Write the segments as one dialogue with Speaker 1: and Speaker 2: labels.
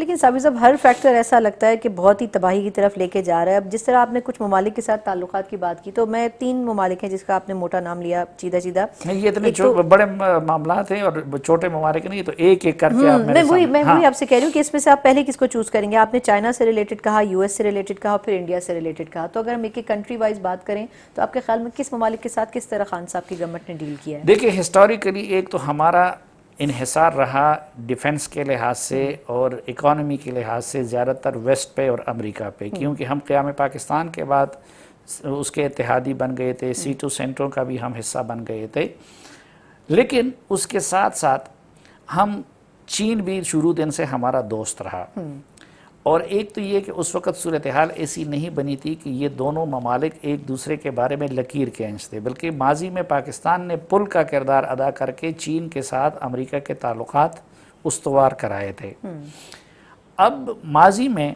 Speaker 1: لیکن صابر صاحب ہر فیکٹر ایسا لگتا ہے کہ بہت ہی تباہی کی طرف لے کے جا رہا ہے. اب جس طرح آپ نے کچھ ممالک کے ساتھ تعلقات کی بات کی تو میں 3 ممالک ہیں جس کا آپ نے موٹا نام لیا سیدھا.
Speaker 2: نہیں یہ اتنے بڑے معاملات ہیں اور چھوٹے ممالک نہیں، تو ایک ایک کر کے آپ
Speaker 1: میں وہی آپ سے کہہ رہی ہوں کہ اس میں سے آپ پہلے کس کو چوز کریں گے؟ آپ نے چائنا سے ریلیٹڈ کہا، یو ایس سے ریلیٹڈ کہا، پھر انڈیا سے ریلیٹڈ کہا. تو اگر ہم ایک ایک کنٹری وائز بات کریں تو آپ کے خیال میں کس ممالک کے ساتھ کس طرح خان صاحب کی گورنمنٹ نے ڈیل کیا ہے؟
Speaker 2: دیکھیں ہسٹوریکلی ایک تو ہمارا انحصار رہا ڈیفنس کے لحاظ سے اور اکانومی کے لحاظ سے زیادہ تر ویسٹ پہ اور امریکہ پہ، کیونکہ ہم قیام پاکستان کے بعد اس کے اتحادی بن گئے تھے، C2 سینٹروں کا بھی ہم حصہ بن گئے تھے. لیکن اس کے ساتھ ساتھ ہم چین بھی شروع دن سے ہمارا دوست رہا. اور ایک تو یہ کہ اس وقت صورتحال ایسی نہیں بنی تھی کہ یہ دونوں ممالک ایک دوسرے کے بارے میں لکیر کے انچ تھے، بلکہ ماضی میں پاکستان نے پل کا کردار ادا کر کے چین کے ساتھ امریکہ کے تعلقات استوار کرائے تھے. اب ماضی میں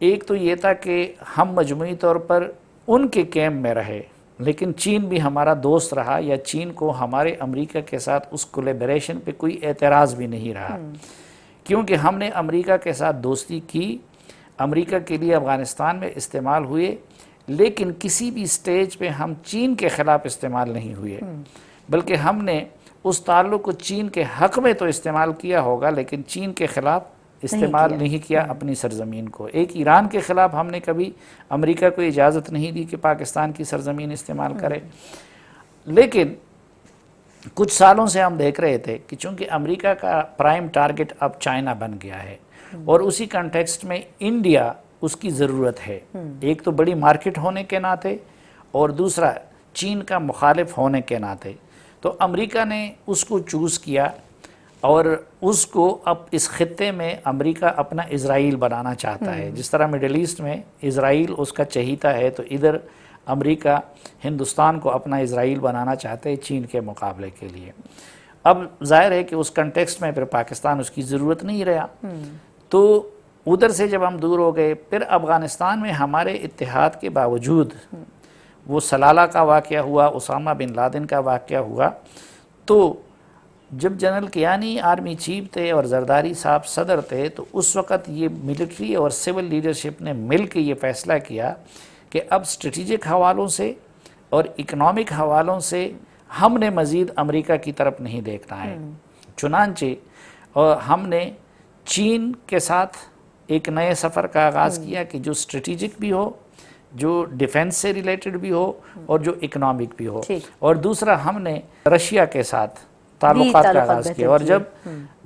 Speaker 2: ایک تو یہ تھا کہ ہم مجموعی طور پر ان کے کیمپ میں رہے، لیکن چین بھی ہمارا دوست رہا، یا چین کو ہمارے امریکہ کے ساتھ اس کولیبریشن پہ کوئی اعتراض بھی نہیں رہا، کیونکہ ہم نے امریکہ کے ساتھ دوستی کی، امریکہ کے لیے افغانستان میں استعمال ہوئے، لیکن کسی بھی سٹیج پہ ہم چین کے خلاف استعمال نہیں ہوئے، بلکہ ہم نے اس تعلق کو چین کے حق میں تو استعمال کیا ہوگا لیکن چین کے خلاف استعمال نہیں کیا اپنی سرزمین کو. ایک ایران کے خلاف ہم نے کبھی امریکہ کو اجازت نہیں دی کہ پاکستان کی سرزمین استعمال کرے. لیکن کچھ سالوں سے ہم دیکھ رہے تھے کہ چونکہ امریکہ کا پرائم ٹارگٹ اب چائنا بن گیا ہے اور اسی کنٹیکسٹ میں انڈیا اس کی ضرورت ہے، ایک تو بڑی مارکیٹ ہونے کے ناطے اور دوسرا چین کا مخالف ہونے کے ناطے، تو امریکہ نے اس کو چوز کیا اور اس کو اب اس خطے میں امریکہ اپنا اسرائیل بنانا چاہتا ہے. جس طرح مڈل ایسٹ میں اسرائیل اس کا چہیتا ہے، تو ادھر امریکہ ہندوستان کو اپنا اسرائیل بنانا چاہتے ہیں چین کے مقابلے کے لیے. اب ظاہر ہے کہ اس کنٹیکسٹ میں پھر پاکستان اس کی ضرورت نہیں رہا، تو ادھر سے جب ہم دور ہو گئے، پھر افغانستان میں ہمارے اتحاد کے باوجود وہ سلالہ کا واقعہ ہوا، اسامہ بن لادن کا واقعہ ہوا، تو جب جنرل کیانی آرمی چیف تھے اور زرداری صاحب صدر تھے، تو اس وقت یہ ملٹری اور سول لیڈرشپ نے مل کے یہ فیصلہ کیا کہ اب اسٹریٹجک حوالوں سے اور اکنامک حوالوں سے ہم نے مزید امریکہ کی طرف نہیں دیکھنا ہے. چنانچہ ہم نے چین کے ساتھ ایک نئے سفر کا آغاز کیا کہ جو اسٹریٹجک بھی ہو، جو ڈیفنس سے ریلیٹڈ بھی ہو اور جو اکنامک بھی ہو. اور دوسرا ہم نے رشیا کے ساتھ تعلقات کا آغاز کیا، اور جب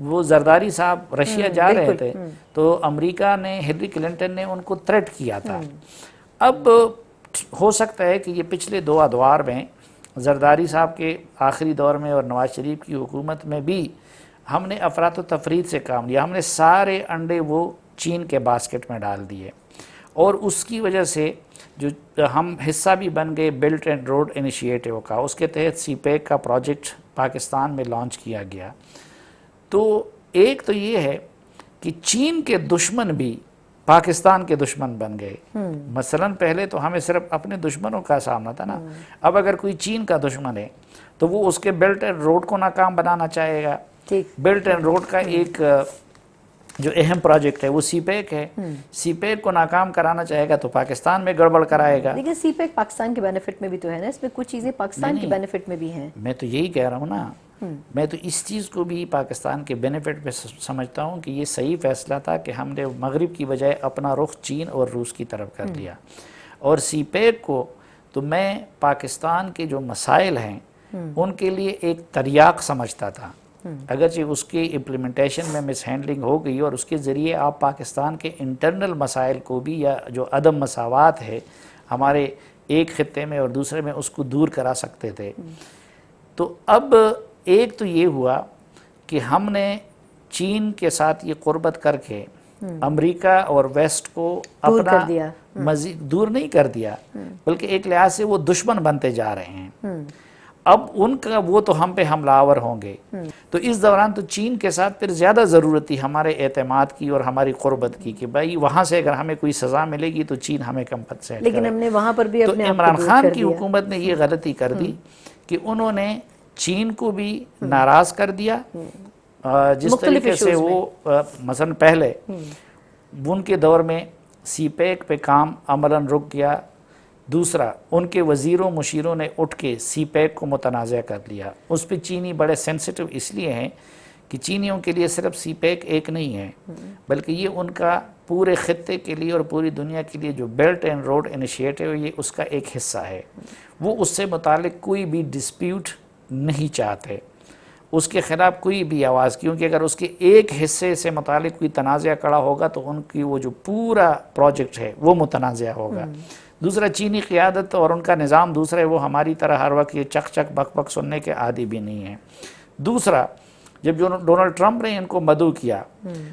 Speaker 2: وہ زرداری صاحب رشیا جا رہے تھے تو امریکہ نے، ہلری کلنٹن نے ان کو تھریٹ کیا تھا. اب ہو سکتا ہے کہ یہ پچھلے 2 ادوار میں زرداری صاحب کے آخری دور میں اور نواز شریف کی حکومت میں بھی ہم نے افراط و تفرید سے کام لیا، ہم نے سارے انڈے وہ چین کے باسکٹ میں ڈال دیے، اور اس کی وجہ سے جو ہم حصہ بھی بن گئے بیلٹ اینڈ روڈ انیشیٹو کا. اس کے تحت سی پیک کا پروجیکٹ پاکستان میں لانچ کیا گیا. تو ایک تو یہ ہے کہ چین کے دشمن بھی پاکستان کے دشمن بن گئے. مثلا پہلے تو ہمیں صرف اپنے دشمنوں کا سامنا تھا نا، اب اگر کوئی چین کا دشمن ہے تو وہ اس کے بیلٹ اینڈ روڈ کو ناکام بنانا چاہے گا. بیلٹ اینڈ روڈ کا ایک جو اہم پروجیکٹ ہے وہ سی پیک ہے، سی پیک کو ناکام کرانا چاہے گا تو پاکستان میں گڑبڑ کرائے گا.
Speaker 1: لیکن سی پیک پاکستان کے بینیفٹ میں بھی تو ہے نا، اس میں کچھ چیزیں پاکستان کے بینیفٹ میں بھی ہیں.
Speaker 2: میں تو یہی کہہ رہا ہوں نا، میں تو اس چیز کو بھی پاکستان کے بینیفٹ پہ سمجھتا ہوں کہ یہ صحیح فیصلہ تھا کہ ہم نے مغرب کی بجائے اپنا رخ چین اور روس کی طرف کر لیا. اور سی پیک کو تو میں پاکستان کے جو مسائل ہیں ان کے لیے ایک تریاق سمجھتا تھا، اگرچہ اس کی امپلیمنٹیشن میں مس ہینڈلنگ ہو گئی اور اس کے ذریعے آپ پاکستان کے انٹرنل مسائل کو بھی، یا جو عدم مساوات ہے ہمارے ایک خطے میں اور دوسرے میں، اس کو دور کرا سکتے تھے. تو اب ایک تو یہ ہوا کہ ہم نے چین کے ساتھ یہ قربت کر کے امریکہ اور ویسٹ کو اپنا مزید دور نہیں کر دیا، بلکہ ایک لحاظ سے وہ دشمن بنتے جا رہے ہیں. اب ان کا وہ تو ہم پہ حملہ آور ہوں گے. تو اس دوران تو چین کے ساتھ پھر زیادہ ضرورت تھی ہمارے اعتماد کی اور ہماری قربت کی کہ بھائی وہاں سے اگر ہمیں کوئی سزا ملے گی تو چین ہمیں کمپنسیٹ کرے.
Speaker 1: لیکن ہم نے وہاں پر بھی
Speaker 2: تو عمران خان کی حکومت نے یہ غلطی کر دی کہ انہوں نے چین کو بھی ناراض کر دیا. جس طریقے سے وہ مثلا پہلے ان کے دور میں سی پیک پہ کام عملاً رک گیا. دوسرا ان کے وزیروں مشیروں نے اٹھ کے سی پیک کو متنازع کر لیا. اس پہ چینی بڑے سینسٹیو اس لیے ہیں کہ چینیوں کے لیے صرف سی پیک ایک نہیں ہے بلکہ یہ ان کا پورے خطے کے لیے اور پوری دنیا کے لیے جو بیلٹ اینڈ روڈ انیشیٹو ہے یہ اس کا ایک حصہ ہے. وہ اس سے متعلق کوئی بھی ڈسپیوٹ نہیں چاہتے, اس کے خلاف کوئی بھی آواز, کیونکہ اگر اس کے ایک حصے سے متعلق کوئی تنازع کھڑا ہوگا تو ان کی وہ جو پورا پروجیکٹ ہے وہ متنازع ہوگا. دوسرا چینی قیادت اور ان کا نظام دوسرا ہے, وہ ہماری طرح ہر وقت یہ چک چک بک بک سننے کے عادی بھی نہیں ہیں. دوسرا جب جو ڈونلڈ ٹرمپ نے ان کو مدعو کیا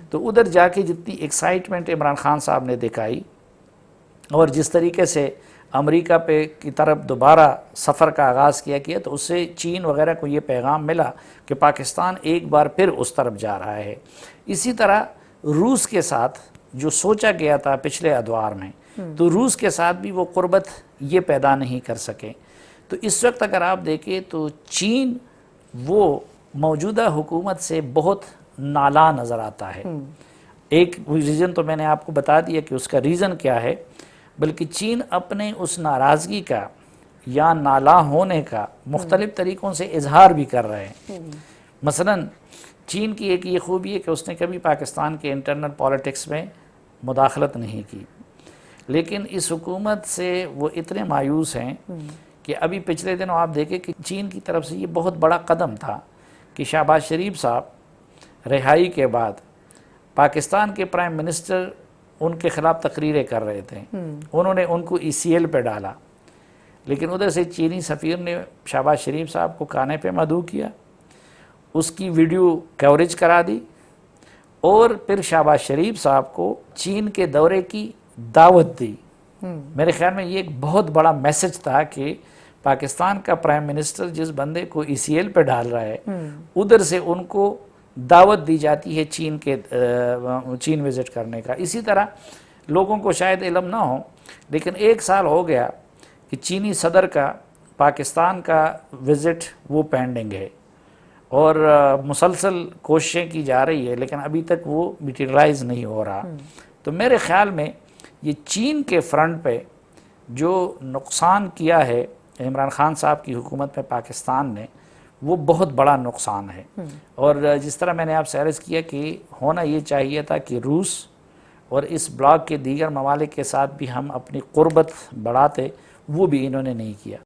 Speaker 2: تو ادھر جا کے جتنی ایکسائٹمنٹ عمران خان صاحب نے دکھائی اور جس طریقے سے امریکہ پہ کی طرف دوبارہ سفر کا آغاز کیا تو اس سے چین وغیرہ کو یہ پیغام ملا کہ پاکستان ایک بار پھر اس طرف جا رہا ہے. اسی طرح روس کے ساتھ جو سوچا گیا تھا پچھلے ادوار میں تو روس کے ساتھ بھی وہ قربت یہ پیدا نہیں کر سکے. تو اس وقت اگر آپ دیکھیں تو چین وہ موجودہ حکومت سے بہت نالاں نظر آتا ہے. ایک ریزن تو میں نے آپ کو بتا دیا کہ اس کا ریزن کیا ہے, بلکہ چین اپنے اس ناراضگی کا یا نالاں ہونے کا مختلف طریقوں سے اظہار بھی کر رہے ہیں. مثلا چین کی ایک یہ خوبی ہے کہ اس نے کبھی پاکستان کے انٹرنل پالیٹکس میں مداخلت نہیں کی, لیکن اس حکومت سے وہ اتنے مایوس ہیں کہ ابھی پچھلے دنوں آپ دیکھیں کہ چین کی طرف سے یہ بہت بڑا قدم تھا کہ شہباز شریف صاحب رہائی کے بعد پاکستان کے پرائم منسٹر ان کے خلاف تقریریں کر رہے تھے, انہوں نے ان کو ECL پہ ڈالا, لیکن ادھر سے چینی سفیر نے شہباز شریف صاحب کو کھانے پہ مدعو کیا, اس کی ویڈیو کوریج کرا دی اور پھر شہباز شریف صاحب کو چین کے دورے کی دعوت دی. میرے خیال میں یہ ایک بہت بڑا میسج تھا کہ پاکستان کا پرائم منسٹر جس بندے کو ECL پہ ڈال رہا ہے ادھر سے ان کو دعوت دی جاتی ہے چین وزٹ کرنے کا. اسی طرح لوگوں کو شاید علم نہ ہو لیکن 1 سال ہو گیا کہ چینی صدر کا پاکستان کا وزٹ وہ پینڈنگ ہے اور مسلسل کوششیں کی جا رہی ہے لیکن ابھی تک وہ میٹیریلائز نہیں ہو رہا. تو میرے خیال میں یہ چین کے فرنٹ پہ جو نقصان کیا ہے عمران خان صاحب کی حکومت میں پاکستان نے وہ بہت بڑا نقصان ہے. اور جس طرح میں نے آپ سے عرض کیا کہ ہونا یہ چاہیے تھا کہ روس اور اس بلاک کے دیگر ممالک کے ساتھ بھی ہم اپنی قربت بڑھاتے, وہ بھی انہوں نے نہیں کیا.